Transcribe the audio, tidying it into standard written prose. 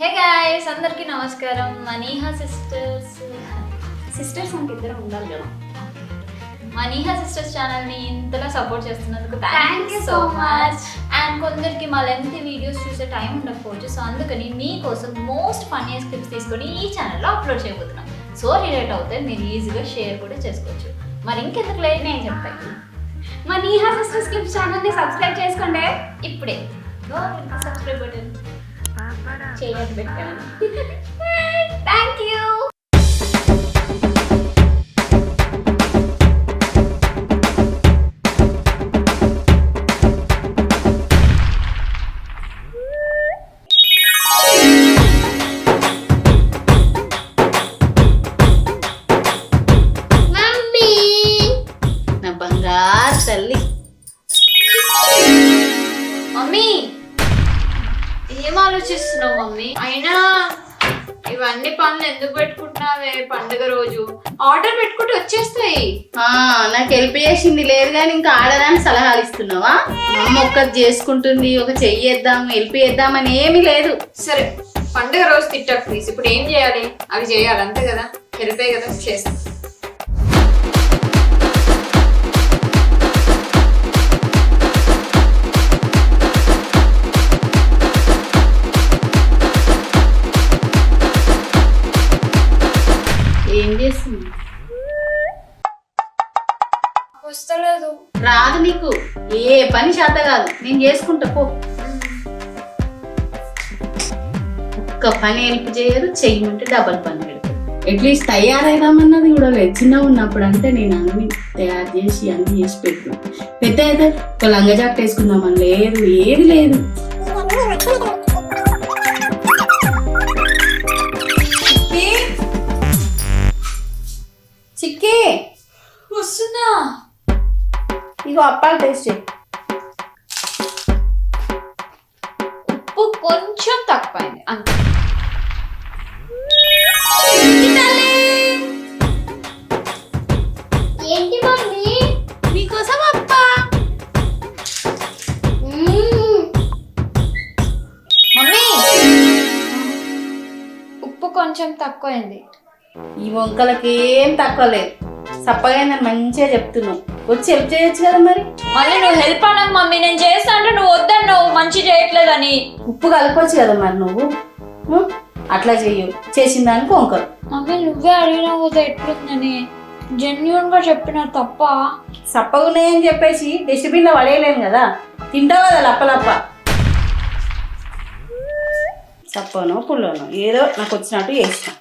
Hey guys, అందరికీ నమస్కారం. మనీహా sisters అంటే ఇద్దరు ఉండాలి కదా. మనీహా సిస్టర్స్ ఛానల్ని ఇంతలా సపోర్ట్ చేస్తున్నందుకు thank you so much. And కొందరికి మా లెంత్ వీడియోస్ చూసే టైం ఉండకపోవచ్చు, సో అందుకని మీకోసం మోస్ట్ ఫన్నీయెస్ట్ క్లిప్స్ తీసుకొని ఈ ఛానల్లో అప్లోడ్ చేయబోతున్నాం. సో రిలేట్ అవుతే మీరు ఈజీగా షేర్ కూడా చేసుకోవచ్చు. మరి ఇంకెందుకు లేదు, నేను చెప్తాను. మనీహా సిస్టర్స్ క్లిప్స్ ఛానల్ని సబ్స్క్రైబ్ చేసుకోండి ఇప్పుడే. సబ్స్క్రైబ్ బటన్ చేయాలి పెట్టాను. Thank you. నా బంగారు తల్లి. మమ్మీ, ఏం ఆలోచిస్తున్నావు మమ్మీ? అయినా ఇవన్నీ పనులు ఎందుకు పెట్టుకుంటున్నావే? పండుగ రోజు ఆర్డర్ పెట్టుకుంటే వచ్చేస్తాయి. నాకు హెల్ప్ చేసింది లేదు కానీ ఇంకా ఆడదానికి సలహాలు ఇస్తున్నావా? అమ్మ ఒక్కది చేసుకుంటుంది, ఒక చెయ్యేద్దాం హెల్ప్ చేద్దామని ఏమీ లేదు. సరే, పండుగ రోజు తిట్టకు ప్లీజ్. ఇప్పుడు ఏం చేయాలి? అవి చేయాలి అంతే కదా, హెల్పే కదా, చేస్తాం. ఏం చేస్తుంది? వస్తలేదు. రాదు నీకు, ఏ పని చేత కాదు. నేను చేసుకుంటా పో. ఒక్క పని హెల్ప్ చేయరు, చెయ్యమంటే డబల్ పని పెడతారు. అట్లీస్ట్ తయారైదామన్నది కూడా లేదు. చిన్నగా ఉన్నప్పుడు అంటే నేను అన్ని తయారు చేసి అన్ని చేసి పెట్టు. పెద్ద అయితే ఒక లంగ జాకెట్ వేసుకుందామని లేదు, ఏది లేదు. చిక్కి వస్తున్నా. ఇగో అప్పాలు టేస్ట్ చేయి. ఉప్పు కొంచెం తక్కువైంది అంతే. ఏంటి మమ్మీ? మీకోసం అప్పా. మమ్మీ, ఉప్పు కొంచెం తక్కువైంది. ఈ వంకలకి ఏం తక్కువ లేదు. సప్పగా నేను మంచిగా చెప్తున్నావు, వచ్చి హెల్ప్ చేయొచ్చు కదా. మరి మళ్ళీ నువ్వు హెల్ప్ అనకు మమ్మీ. నేను చేస్తా అంటే నువ్వు వద్దన్నావు, మంచి చేయట్లేదని. ఉప్పు కలపవచ్చు కదా మరి నువ్వు. అట్లా చెయ్యు, చేసిన దానికి వంకలు. మమ్మీ నువ్వే అడిగినావు కదా ఎట్లుందని. జెన్యూన్ గా చెప్పిన తప్ప. సప్పగా ఉన్నాయని చెప్పేసి డస్ట్బిన్ లో పడేయలేను కదా, తింటావు కదా లప్పలప్ప. సప్పనో పుల్లనో ఏదో నాకు వచ్చినట్టు చేసిన.